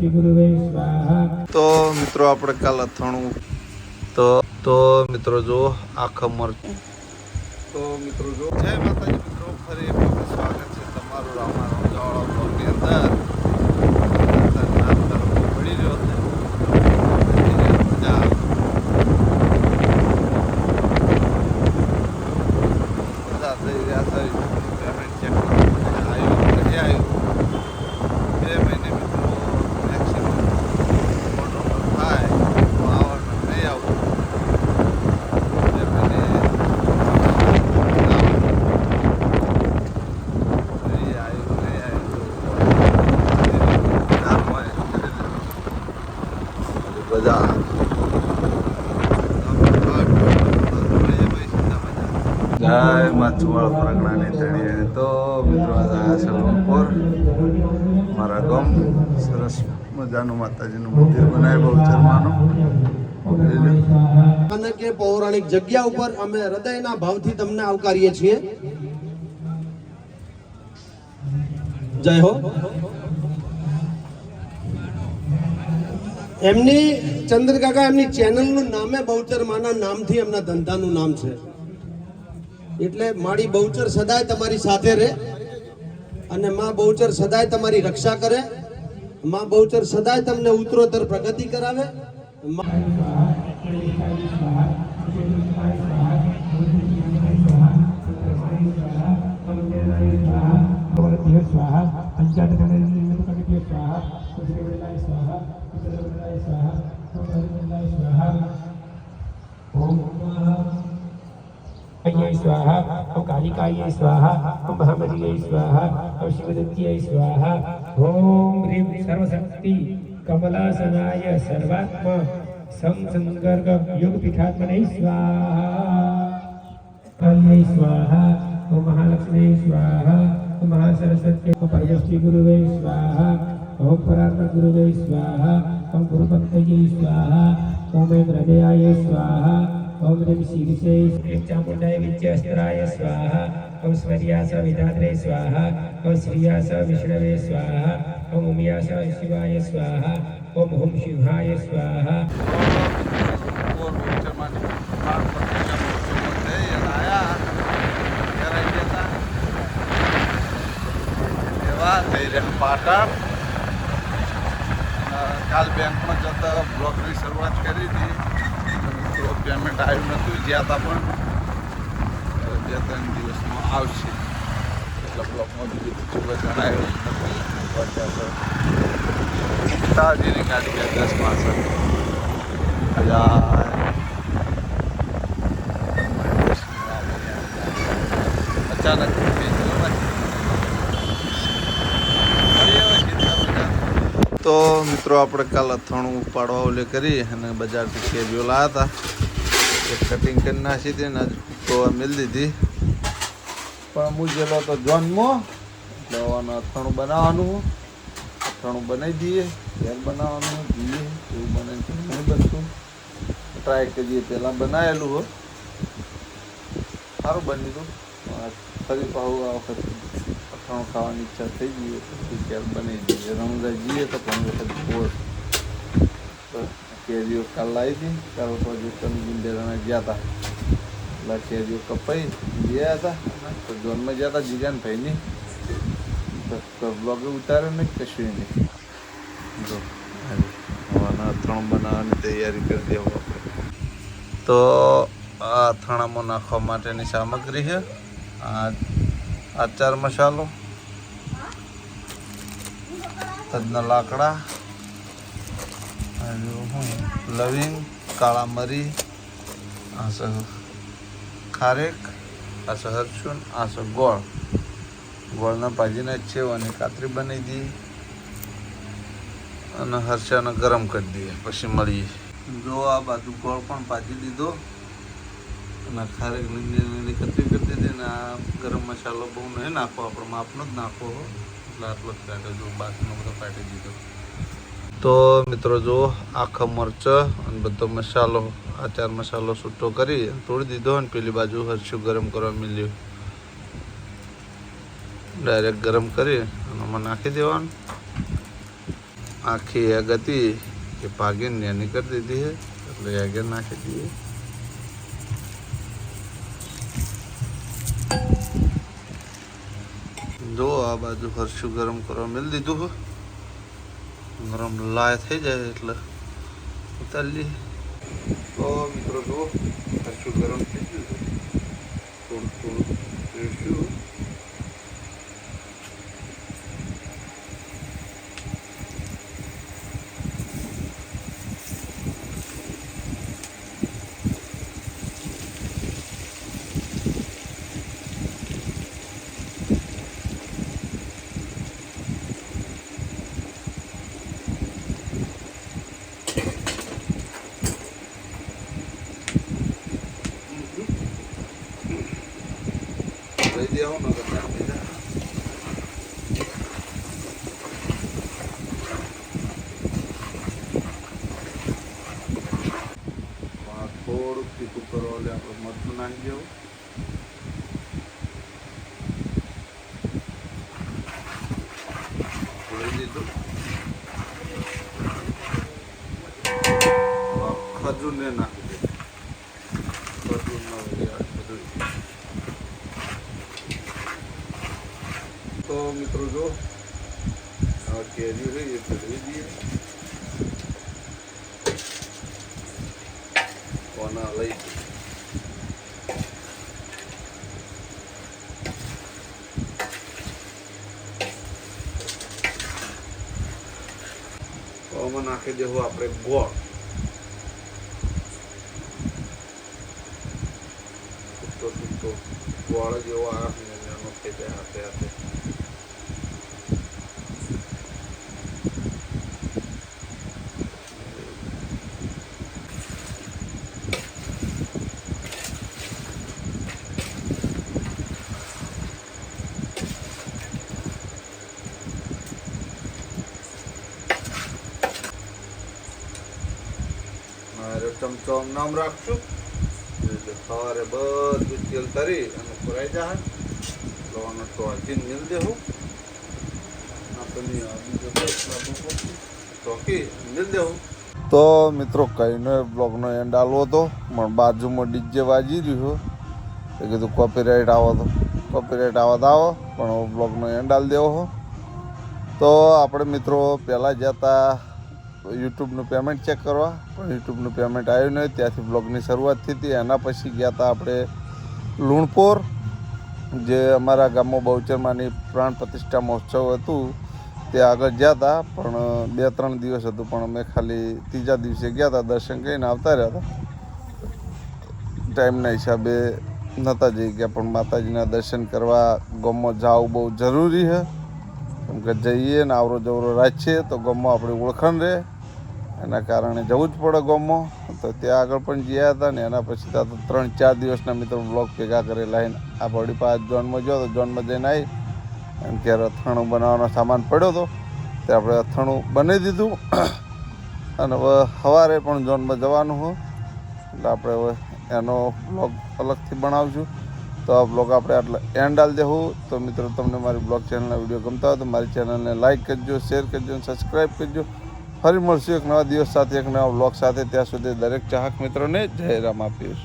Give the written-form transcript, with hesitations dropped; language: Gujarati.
તો મિત્રો આપણે કાલ અથાણું તો મિત્રો જો આખા મરચ તો મિત્રો જો જય માતાજી મિત્રો ફરી એક વખત સ્વાગત છે તમારું રામારામ જાવાળા બ્લોગની અંદર પડી રહ્યો છે બધા થઈ રહ્યા છે પેમેન્ટ ચેક આવ્યું આવ્યું 2 મહિને મિત્રો મેક્સિમમ ઓર્ડર થાય તો આવવાનું નહીં આવતું જય માછુવાળ પ્રગણાની તળીએ તો મિત્રો આજે આવ્યા છે લંગપોર મારા ગામ સરસ મજાનું માતાજીનું મંદિર બનાવ્યું બહુચરમાનું કે પૌરાણિક જગ્યા ઉપર અમે હૃદયના ભાવથી તમને આવકારીએ છીએ. જય હો. એમની ચંદ્રકાકા એમની ચેનલનું નામે બહુચર માના નામથી એમના ધંધાનું નામ છે. એટલે મારી બહુચર સદાય તમારી સાથે રહે અને માં બહુચર સદાય તમારી રક્ષા કરે. માં બહુચર સદાય તમને ઉત્તરોત્તર પ્રગતિ કરાવે. स्वाहा ओम कालिकाय स्वाहा ओम महामरीय स्वाहा ओम शिवदत्तीय स्वाहा ओम ह्रीं सर्वशक्ति कमलासनाय सर्वात्मा संसंगर्ग योग पीठात्मने स्वाहा स्वाहा ओम महालक्ष्मी स्वाहा ओम महासरस्वती ओम परमेश्वरी गुरुवे स्वाहा ओम परात्पर गुरुवे स्वाहा ओम गुरुभक्तये स्वाहा ओम हृदयाय स्वाहा ओम ह्रीं शीर्षे ह्रीं चामुण्डाय विद्यास्त्राय स्वाहा ओम स्वर्यास विधात्रे स्वाहा ओम श्रियास विष्णवे स्वाहा ओम उमियास शिवाय स्वाहा ओम हुम शिवाय स्वाहा. પાટણ કાલ બેંકમાં જતા બ્લોકની શરૂઆત કરી હતી. પેમેન્ટ આવ્યું નહોતું જ્યાં હતા પણ 2-3 દિવસમાં આવશે એટલે બ્લોકમાં બીજું જણાવ્યું તાજીની ગાડી ગયા 10 માસ અચાનક તો મિત્રો આપણે કાલ અથાણું ઉપાડવા ઓલે કરી અને બજારથી કેરીઓ લાવ્યા હતા એક કટિંગ કરી નાખી હતી ને તો મિલ દીધી પણ હું જેલો તો જોનમાં એટલે અથાણું બનાવવાનું અથાણું બનાવી દઈએ ઘેર બનાવવાનું જોઈએ એવું બને નહીં બનતું ટ્રાય કરીએ પહેલાં બનાવેલું હો સારું બની હતું ફરી પાછું આ વખત અથાણું ખાવાની ઈચ્છા થઈ ગઈ પછી ઘેર બનાવી દઈએ રમઝા જઈએ તો ઘણી વખત પોર કેરીઓ કાલ લાવી હતી કાલ પછી તનગુંદેરાને ગયા હતા એટલે કેરીઓ કપાઈ ગયા હતા તો જોનમાં ગયા હતા જીજાન ભાઈની તો બ્લોગે ઉતાર્યો નહીં કશું નહીં જો હવાના અથાણું બનાવવાની તૈયારી કરી દેવું આપણે તો આ અથાણામાં નાખવા માટેની સામગ્રી છે આચાર મસાલો તજના લાકડા લવિંગ કાળા મરી આ છે ખારેક આ છે હરસુન આ છે ગોળ ગોળના ભાજીને છેવાની કાતરી બનાવી દઈએ અને હરસાને ગરમ કરી દઈએ પછી મળીએ. જો આ બાજુ ગોળ પણ ભાજી દીધો અને ખારેક લીલી કતરી કરી દીધી ને આ ગરમ મસાલો બહુ નહીં નાખવો આપણે માપનો જ નાખવો એટલે આટલો જ કાઢ્યો જો બાકીનો બધો કાઢી દીધો. તો મિત્રો જુઓ આખા મરચાં અને બધો મસાલો આચાર મસાલો છૂટો કરી તોડી દીધો અને પેલી બાજુ હરશું ગરમ કરવા મળ્યું ડાયરેક્ટ ગરમ કરી અને આમાં નાખી દેવાનું આખી એગ હતી એ ભાગીને એની કરી દીધી છે એટલે એગે નાખી દઈએ. જો આ બાજુ હરશું ગરમ કરવા મેળ દીધું હોય, ગરમ લાય થઈ જાય એટલે ઉતારી લઈએ. તો મિત્રો જુઓ હરશું ગરમ થઈ ગયું છે, થોડું થોડું રેડશું. લઈ દે આવું નગર નાખી દે. થોડુંક તીખું કરવા એટલે આપણે મરચું નાખી દેવું. લઈ દીધું. ખજૂર ને નાખી દે. ખજૂર ના બધું. તો મિત્રો જો આ કેરી રહી એ ફેરવી દઈએ. કોના લઈ તો આમાં નાખી દેવું આપણે ગોળ. સૂકો ગોળ જેવો આવે એનો થઈ જાય હાથે હાથે. ચમચો નામ રાખશું એટલે સવારે બધું તેલ કરી અને ફરાઈ જાય લવાનો તો હજીને મિલ દેવું ચોકી મિલ દેવું. તો મિત્રો કહીને બ્લોગનો એન્ડ આલવો હતો પણ બાજુમાં ડીજે વાજી રહ્યું એ કીધું કોપીરાઇટ આવો તો કોપીરાઇટ આવો તો આવો પણ બ્લોગનો એન્ડ આલ દેવો હો. તો આપણે મિત્રો પહેલાં જતા યુટ્યુબનું પેમેન્ટ ચેક કરવા પણ યુટ્યુબનું પેમેન્ટ આવ્યું નહીં, ત્યાંથી બ્લોગની શરૂઆત થઈ હતી. એના પછી ગયા હતા આપણે લુણપોર, જે અમારા ગામમાં બહુચરમાની પ્રાણ પ્રતિષ્ઠા મહોત્સવ હતું તે આગળ ગયા હતા પણ 2-3 દિવસ હતું પણ અમે ખાલી ત્રીજા દિવસે ગયા હતા, દર્શન કરીને આવતા રહ્યા હતા. ટાઈમના હિસાબે નહોતા જઈ ગયા પણ માતાજીના દર્શન કરવા ગામમાં જવું બહુ જરૂરી છે કેમ કે જઈએ ને આવરો જવરો રાખીએ તો ગામમાં આપણી ઓળખાણ રહે એના કારણે જવું જ પડે ગામમાં. તો ત્યાં આગળ પણ ગયા હતા ને એના પછી ત્યાં તો 3-4 દિવસના મિત્રો બ્લોગ ભેગા કરેલા. આ બડી પાસે જોનમાં ગયો તો જોનમાં જઈને આવી એમ કે અથાણું બનાવવાનો સામાન પડ્યો હતો તે આપણે અથાણું બનાવી દીધું અને હવે સવારે પણ જોનમાં જવાનું હોય એટલે આપણે હવે એનો બ્લોગ અલગથી બનાવશું. તો આ બ્લોગ આપણે આટલા એન્ડ આલ દેવું. તો મિત્રો તમને મારી બ્લોગ ચેનલના વિડીયો ગમતા હોય તો મારી ચેનલને લાઇક કરજો, શેર કરજો અને સબસ્ક્રાઈબ કરજો. ફરી મળશું એક નવા દિવસ સાથે, એક નવા બ્લોગ સાથે. ત્યાં સુધી દરેક ચાહક મિત્રોને જય રામ આપીશ.